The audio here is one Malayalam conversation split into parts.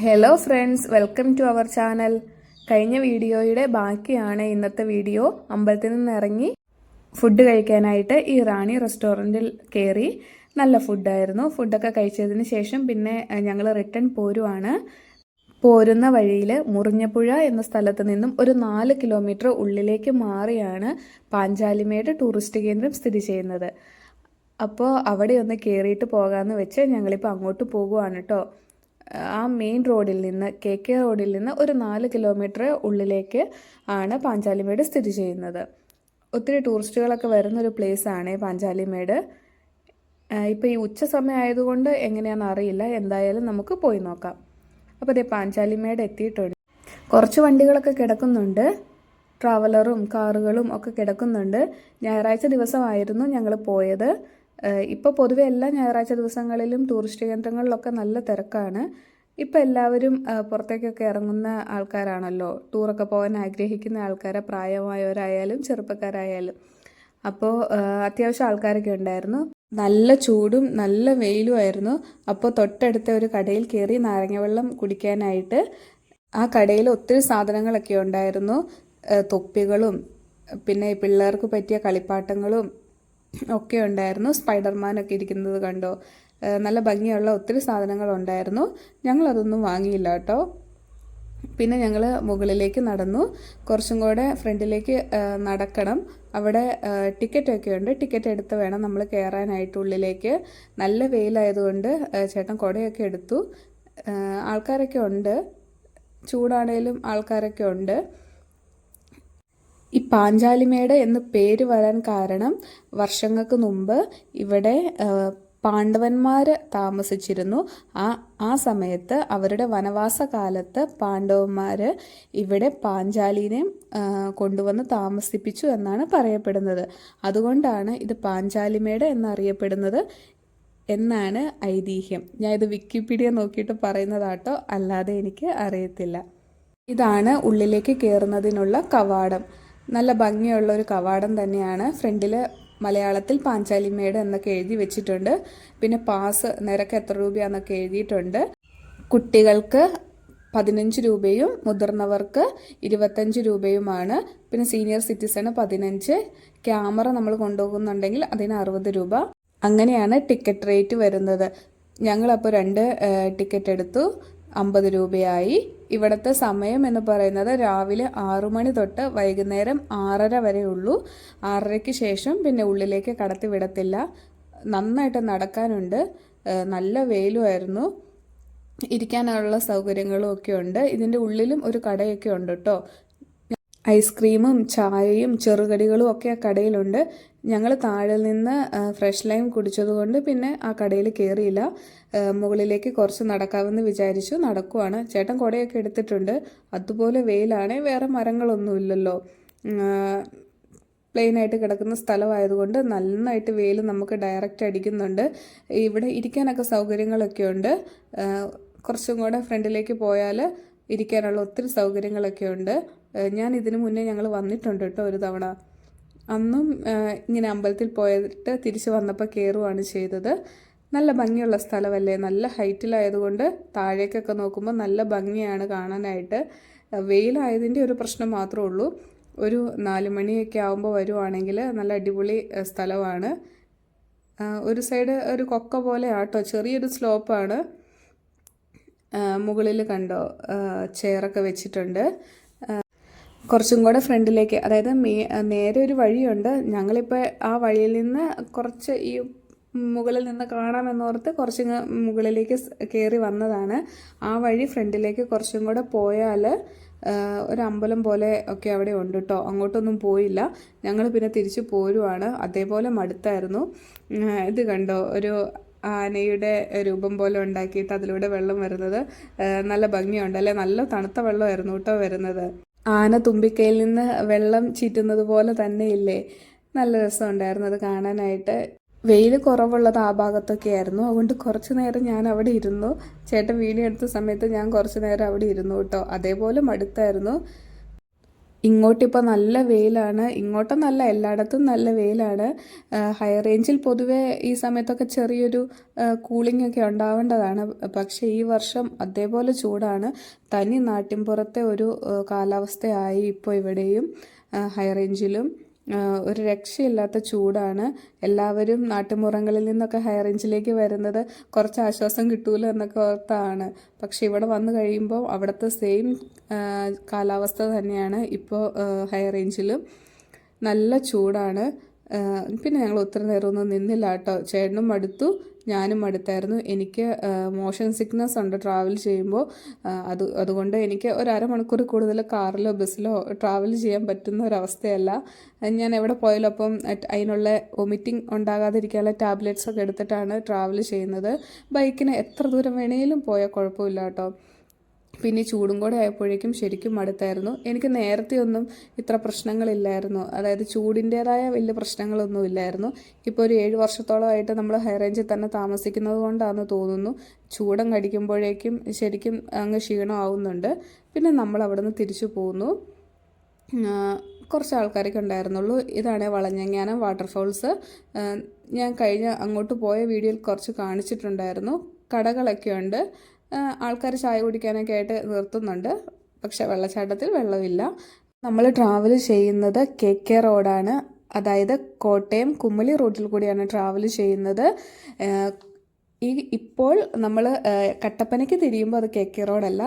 Hello friends, welcome to our channel. കഴിഞ്ഞ വീഡിയോയുടെ ബാക്കിയാണ് ഇന്നത്തെ വീഡിയോ. അമ്പലത്തിൽ നിന്ന് ഇറങ്ങി ഫുഡ് കഴിക്കാനായിട്ട് ഈ റാണി റെസ്റ്റോറൻറ്റിൽ കയറി. നല്ല ഫുഡായിരുന്നു. ഫുഡൊക്കെ കഴിച്ചതിന് ശേഷം പിന്നെ ഞങ്ങൾ റിട്ടേൺ പോരുവാണ്. പോരുന്ന വഴിയിൽ മുറിഞ്ഞപ്പുഴ എന്ന സ്ഥലത്ത് നിന്നും ഒരു 4 കിലോമീറ്റർ ഉള്ളിലേക്ക് മാറിയാണ് പാഞ്ചാലിമേട് ടൂറിസ്റ്റ് കേന്ദ്രം സ്ഥിതി ചെയ്യുന്നത്. അപ്പോൾ അവിടെ ഒന്ന് കയറിയിട്ട് പോകാമെന്ന് വെച്ച് ഞങ്ങളിപ്പോൾ അങ്ങോട്ട് പോകുവാണ് കേട്ടോ. ആ മെയിൻ റോഡിൽ നിന്ന് KK റോഡിൽ നിന്ന് ഒരു 4 കിലോമീറ്റർ ഉള്ളിലേക്ക് ആണ് പാഞ്ചാലിമേട് സ്ഥിതി ചെയ്യുന്നത്. ഒത്തിരി ടൂറിസ്റ്റുകളൊക്കെ വരുന്നൊരു പ്ലേസാണ് പാഞ്ചാലിമേട്. ഇപ്പോൾ ഈ ഉച്ച സമയം ആയതുകൊണ്ട് എങ്ങനെയാണെന്ന് അറിയില്ല. എന്തായാലും നമുക്ക് പോയി നോക്കാം. അപ്പോൾ അതേ പാഞ്ചാലിമേട് എത്തിയിട്ടുണ്ട്. കുറച്ച് വണ്ടികളൊക്കെ കിടക്കുന്നുണ്ട്. ട്രാവലറും കാറുകളും ഒക്കെ കിടക്കുന്നുണ്ട്. ഞായറാഴ്ച ദിവസമായിരുന്നു ഞങ്ങൾ പോയത്. ഇപ്പോൾ പൊതുവെ എല്ലാ ഞായറാഴ്ച ദിവസങ്ങളിലും ടൂറിസ്റ്റ് കേന്ദ്രങ്ങളിലൊക്കെ നല്ല തിരക്കാണ്. ഇപ്പോൾ എല്ലാവരും പുറത്തേക്കൊക്കെ ഇറങ്ങുന്ന ആൾക്കാരാണല്ലോ. ടൂറൊക്കെ പോകാൻ ആഗ്രഹിക്കുന്ന ആൾക്കാരെ, പ്രായമായവരായാലും ചെറുപ്പക്കാരായാലും. അപ്പോൾ അത്യാവശ്യം ആൾക്കാരൊക്കെ ഉണ്ടായിരുന്നു. നല്ല ചൂടും നല്ല വെയിലുമായിരുന്നു. അപ്പോൾ തൊട്ടടുത്ത ഒരു കടയിൽ കയറി നാരങ്ങ വെള്ളം കുടിക്കാനായിട്ട്. ആ കടയിൽ ഒത്തിരി സാധനങ്ങളൊക്കെ ഉണ്ടായിരുന്നു. തൊപ്പികളും പിന്നെ പിള്ളേർക്ക് പറ്റിയ കളിപ്പാട്ടങ്ങളും ഒക്കെ ഉണ്ടായിരുന്നു. സ്പൈഡർമാനൊക്കെ ഇരിക്കുന്നത് കണ്ടോ? നല്ല ഭംഗിയുള്ള ഒത്തിരി സാധനങ്ങളുണ്ടായിരുന്നു. ഞങ്ങളതൊന്നും വാങ്ങിയില്ല കേട്ടോ. പിന്നെ ഞങ്ങൾ മുകളിലേക്ക് നടന്നു. കുറച്ചും കൂടെ ഫ്രണ്ടിലേക്ക് നടക്കണം. അവിടെ ടിക്കറ്റൊക്കെ ഉണ്ട്. ടിക്കറ്റ് എടുത്ത് വേണം നമ്മൾ കയറാനായിട്ട് ഉള്ളിലേക്ക്. നല്ല വെയിലായതുകൊണ്ട് ചേട്ടൻ കുടയൊക്കെ എടുത്തു. ആൾക്കാരൊക്കെ ഉണ്ട്. ചൂടാണേലും ആൾക്കാരൊക്കെ ഉണ്ട്. ഈ പാഞ്ചാലിമേട് എന്ന് പേര് വരാൻ കാരണം വർഷങ്ങൾക്ക് മുമ്പ് ഇവിടെ പാണ്ഡവന്മാർ താമസിച്ചിരുന്നു. ആ സമയത്ത് അവരുടെ വനവാസ കാലത്ത് പാണ്ഡവന്മാർ ഇവിടെ പാഞ്ചാലിനെ കൊണ്ടുവന്ന് താമസിപ്പിച്ചു എന്നാണ് പറയപ്പെടുന്നത്. അതുകൊണ്ടാണ് ഇത് പാഞ്ചാലിമേട് എന്നറിയപ്പെടുന്നത് എന്നാണ് ഐതിഹ്യം. ഞാൻ ഇത് വിക്കിപീഡിയ നോക്കിയിട്ട് പറയുന്നതാട്ടോ, അല്ലാതെ എനിക്ക് അറിയത്തില്ല. ഇതാണ് ഉള്ളിലേക്ക് കയറുന്നതിനുള്ള കവാടം. നല്ല ഭംഗിയുള്ള ഒരു കവാടം തന്നെയാണ്. ഫ്രണ്ടിൽ മലയാളത്തിൽ പാഞ്ചാലിമേട് എന്നൊക്കെ എഴുതി വെച്ചിട്ടുണ്ട്. പിന്നെ പാസ് നിരക്ക് എത്ര രൂപയാണെന്നൊക്കെ എഴുതിയിട്ടുണ്ട്. കുട്ടികൾക്ക് 15 രൂപയും മുതിർന്നവർക്ക് 25 രൂപയുമാണ്. പിന്നെ സീനിയർ സിറ്റിസണ് 15. ക്യാമറ നമ്മൾ കൊണ്ടുപോകുന്നുണ്ടെങ്കിൽ അതിന് 60 രൂപ. അങ്ങനെയാണ് ടിക്കറ്റ് റേറ്റ് വരുന്നത്. ഞങ്ങളപ്പോൾ 2 ടിക്കറ്റ് എടുത്തു. 50 രൂപയായി. ഇവിടുത്തെ സമയം എന്ന് പറയുന്നത് രാവിലെ 6 മണി തൊട്ട് വൈകുന്നേരം 6:30 വരെ ഉള്ളൂ. 6:30ക്ക് ശേഷം പിന്നെ ഉള്ളിലേക്ക് കടത്തി വിടത്തില്ല. നന്നായിട്ട് നടക്കാനുണ്ട്. നല്ല വെയിലുമായിരുന്നു. ഇരിക്കാനുള്ള സൗകര്യങ്ങളും ഒക്കെ ഉണ്ട്. ഇതിൻ്റെ ഉള്ളിലും ഒരു കടയൊക്കെ ഉണ്ട് കേട്ടോ. ഐസ്ക്രീമും ചായയും ചെറുകടികളും ഒക്കെ ആ കടയിലുണ്ട്. ഞങ്ങൾ താഴെ നിന്ന് ഫ്രഷ് ലൈം കുടിച്ചതുകൊണ്ട് പിന്നെ ആ കടയിൽ കയറിയില്ല. മുകളിലേക്ക് കുറച്ച് നടക്കാമെന്ന് വിചാരിച്ചു. നടക്കുവാണ്. ചേട്ടൻ കുടയൊക്കെ എടുത്തിട്ടുണ്ട്. അതുപോലെ വെയിലാണ്. വേറെ മരങ്ങളൊന്നുമില്ലല്ലോ. പ്ലെയിനായിട്ട് കിടക്കുന്ന സ്ഥലമായതുകൊണ്ട് നന്നായിട്ട് വെയിൽ നമുക്ക് ഡയറക്റ്റ് അടിക്കുന്നുണ്ട്. ഇവിടെ ഇരിക്കാനൊക്കെ സൗകര്യങ്ങളൊക്കെ ഉണ്ട്. കുറച്ചും കൂടെ ഫ്രണ്ടിലേക്ക് പോയാൽ ഇരിക്കാനുള്ള ഒത്തിരി സൗകര്യങ്ങളൊക്കെ ഉണ്ട്. ഞാൻ ഇതിനു മുന്നേ ഞങ്ങൾ വന്നിട്ടുണ്ട് കേട്ടോ ഒരു തവണ. അന്നും ഇങ്ങനെ അമ്പലത്തിൽ പോയിട്ട് തിരിച്ച് വന്നപ്പോൾ കയറുകയാണ് ചെയ്തത്. നല്ല ഭംഗിയുള്ള സ്ഥലമല്ലേ. നല്ല ഹൈറ്റിലായതുകൊണ്ട് താഴേക്കൊക്കെ നോക്കുമ്പോൾ നല്ല ഭംഗിയാണ് കാണാനായിട്ട്. വെയിലായതിൻ്റെ ഒരു പ്രശ്നം മാത്രമേ ഉള്ളൂ. ഒരു 4 മണിയൊക്കെ ആകുമ്പോൾ വരുവാണെങ്കിൽ നല്ല അടിപൊളി സ്ഥലമാണ്. ഒരു സൈഡ് ഒരു കൊക്ക പോലെ ആട്ടോ, ചെറിയൊരു സ്ലോപ്പാണ്. മുകളിൽ കണ്ടോ ചെയറൊക്കെ വെച്ചിട്ടുണ്ട്. കുറച്ചും കൂടെ ഫ്രണ്ടിലേക്ക്, അതായത് നേരെ ഒരു വഴിയുണ്ട്. ഞങ്ങളിപ്പോൾ ആ വഴിയിൽ നിന്ന് കുറച്ച് ഈ മുകളിൽ നിന്ന് കാണാമെന്നോർത്ത് കുറച്ച് മുകളിലേക്ക് കയറി വന്നതാണ്. ആ വഴി ഫ്രണ്ടിലേക്ക് കുറച്ചും കൂടെ പോയാൽ ഒരു അമ്പലം പോലെ ഒക്കെ അവിടെ ഉണ്ട് കേട്ടോ. അങ്ങോട്ടൊന്നും പോയില്ല. ഞങ്ങൾ പിന്നെ തിരിച്ച് പോരുവാണ്. അതേപോലെ മടുത്തായിരുന്നു. ഇത് കണ്ടോ, ഒരു ആനയുടെ രൂപം പോലെ ഉണ്ടാക്കിയിട്ട് അതിലൂടെ വെള്ളം വരുന്നത്. നല്ല ഭംഗിയുണ്ട് അല്ലേ. നല്ല തണുത്ത വെള്ളമായിരുന്നു കേട്ടോ വരുന്നത്. ആന തുമ്പിക്കൈയിൽ നിന്ന് വെള്ളം ചീറ്റുന്നത് പോലെ തന്നെ ഇല്ലേ. നല്ല രസമുണ്ടായിരുന്നു അത് കാണാനായിട്ട്. വെയിൽ കുറവുള്ളത് ആ ഭാഗത്തൊക്കെ ആയിരുന്നു. അതുകൊണ്ട് കുറച്ച് നേരം ഞാൻ അവിടെ ഇരുന്നു. ചേട്ടൻ വീഡിയോ എടുത്ത സമയത്ത് ഞാൻ കുറച്ച് നേരം അവിടെ ഇരുന്നു കേട്ടോ. അതേപോലെ മടുത്തായിരുന്നു. ഇങ്ങോട്ടിപ്പോൾ നല്ല വെയിലാണ്. ഇങ്ങോട്ടൊന്നല്ല, എല്ലായിടത്തും നല്ല വെയിലാണ്. ഹൈ റേഞ്ചിൽ പൊതുവേ ഈ സമയത്തൊക്കെ ചെറിയൊരു കൂളിംഗ് ഒക്കെ ഉണ്ടാവേണ്ടതാണ്. പക്ഷേ ഈ വർഷം അതേപോലെ ചൂടാണ്. തനി നാട്ടിൻപുറത്തെ ഒരു കാലാവസ്ഥയായി ഇപ്പോൾ ഇവിടെയും ഹൈ റേഞ്ചിലും. ഒരു രക്ഷയില്ലാത്ത ചൂടാണ്. എല്ലാവരും നാട്ടുമ്പുറങ്ങളിൽ നിന്നൊക്കെ ഹൈ റേഞ്ചിലേക്ക് വരുന്നത് കുറച്ച് ആശ്വാസം കിട്ടുമല്ലോ എന്നൊക്കെ ഓർത്താണ്. പക്ഷെ ഇവിടെ വന്നു കഴിയുമ്പോൾ അവിടുത്തെ സെയിം കാലാവസ്ഥ തന്നെയാണ് ഇപ്പോൾ ഹൈ റേഞ്ചിലും. നല്ല ചൂടാണ്. പിന്നെ ഞങ്ങൾ ഒത്തിരി നേരമൊന്നും നിന്നില്ല കേട്ടോ. ചേട്ടനും മടുത്തു, ഞാനും മടുത്തായിരുന്നു. എനിക്ക് മോഷൻ സിക്നസ് ഉണ്ട് ട്രാവൽ ചെയ്യുമ്പോൾ. അതുകൊണ്ട് എനിക്ക് ഒരു അരമണിക്കൂർ കൂടുതൽ കാറിലോ ബസ്സിലോ ട്രാവൽ ചെയ്യാൻ പറ്റുന്ന ഒരവസ്ഥയല്ല. ഞാൻ എവിടെ പോയാലും അപ്പം അതിനുള്ള വൊമിറ്റിംഗ് ഉണ്ടാകാതിരിക്കാനുള്ള ടാബ്ലറ്റ്സ് ഒക്കെ എടുത്തിട്ടാണ് ട്രാവൽ ചെയ്യുന്നത്. ബൈക്കിന് എത്ര ദൂരം വേണേലും പോയാൽ കുഴപ്പമില്ല കേട്ടോ. പിന്നെ ചൂടും കൂടെ ആയപ്പോഴേക്കും ശരിക്കും മടുത്തായിരുന്നു. എനിക്ക് നേരത്തെ ഒന്നും ഇത്ര പ്രശ്നങ്ങളില്ലായിരുന്നു. അതായത് ചൂടിൻ്റേതായ വലിയ പ്രശ്നങ്ങളൊന്നും ഇല്ലായിരുന്നു. ഇപ്പോൾ ഒരു 7 വർഷത്തോളമായിട്ട് നമ്മൾ ഹൈ റേഞ്ചിൽ തന്നെ താമസിക്കുന്നത് കൊണ്ടാണെന്ന് തോന്നുന്നു ചൂടം കടിക്കുമ്പോഴേക്കും ശരിക്കും അങ്ങ് ക്ഷീണമാവുന്നുണ്ട്. പിന്നെ നമ്മൾ അവിടെ നിന്ന് തിരിച്ചു പോന്നു. കുറച്ച് ആൾക്കാരൊക്കെ ഉണ്ടായിരുന്നുള്ളൂ. ഇതാണ് വളഞ്ഞങ്ങാനം വാട്ടർഫോൾസ്. ഞാൻ കഴിഞ്ഞ അങ്ങോട്ട് പോയ വീഡിയോയിൽ കുറച്ച് കാണിച്ചിട്ടുണ്ടായിരുന്നു. കടകളൊക്കെ ഉണ്ട്. ആൾക്കാർ ചായ കുടിക്കാനൊക്കെ ആയിട്ട് നിർത്തുന്നുണ്ട്. പക്ഷെ വെള്ളച്ചാട്ടത്തിൽ വെള്ളമില്ല. നമ്മൾ ട്രാവൽ ചെയ്യുന്നത് KK റോഡാണ്. അതായത് കോട്ടയം കുമ്മളി റൂട്ടിൽ കൂടിയാണ് ട്രാവൽ ചെയ്യുന്നത്. ഇപ്പോൾ നമ്മൾ കട്ടപ്പനയ്ക്ക് തിരിയുമ്പോൾ അത് KK റോഡല്ല,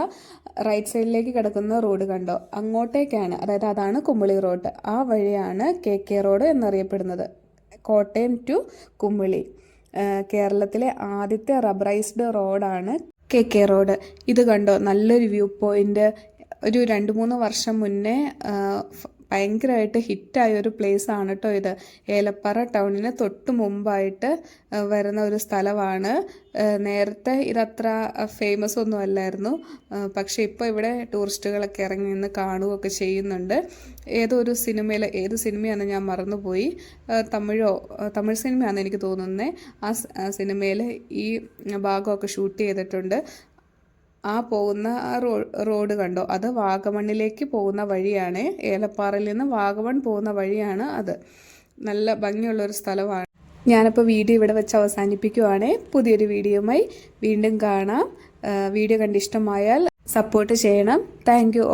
റൈറ്റ് സൈഡിലേക്ക് കിടക്കുന്ന റോഡ് കണ്ടോ, അങ്ങോട്ടേക്കാണ്. അതായത് അതാണ് കുമ്മളി റോഡ്. ആ വഴിയാണ് KK റോഡ് എന്നറിയപ്പെടുന്നത്. കോട്ടയം ടു കുമ്മളി കേരളത്തിലെ ആദ്യത്തെ റബ്ബറൈസ്ഡ് റോഡാണ് KK റോഡ്. ഇത് കണ്ടോ, നല്ലൊരു വ്യൂ പോയിൻ്റ്. ഒരു 2-3 വർഷം മുന്നേ ഭയങ്കരമായിട്ട് ഹിറ്റായ ഒരു പ്ലേസ് ആണ് കേട്ടോ ഇത്. ഏലപ്പാറ ടൗണിന് തൊട്ട് മുമ്പായിട്ട് വരുന്ന ഒരു സ്ഥലമാണ്. നേരത്തെ ഇതത്ര ഫേമസ് ഒന്നും അല്ലായിരുന്നു. പക്ഷേ ഇപ്പോൾ ഇവിടെ ടൂറിസ്റ്റുകളൊക്കെ ഇറങ്ങി നിന്ന് കാണുകയൊക്കെ ചെയ്യുന്നുണ്ട്. ഏത് സിനിമയാണെന്ന് ഞാൻ മറന്നുപോയി. തമിഴ് സിനിമയാണെന്ന് എനിക്ക് തോന്നുന്നത്. ആ സിനിമയിൽ ഈ ഭാഗമൊക്കെ ഷൂട്ട് ചെയ്തിട്ടുണ്ട്. ആ പോകുന്ന റോഡ് കണ്ടോ, അത് വാഗമണ്ണിലേക്ക് പോകുന്ന വഴിയാണ്. ഏലപ്പാറയിൽ നിന്ന് വാഗമൺ പോകുന്ന വഴിയാണ് അത്. നല്ല ഭംഗിയുള്ളൊരു സ്ഥലമാണ്. ഞാനിപ്പോൾ വീഡിയോ ഇവിടെ വെച്ച് അവസാനിപ്പിക്കുവാണ്. പുതിയൊരു വീഡിയോയുമായി വീണ്ടും കാണാം. വീഡിയോ കണ്ടിഷ്ടമായാൽ സപ്പോർട്ട് ചെയ്യണം. Thank you.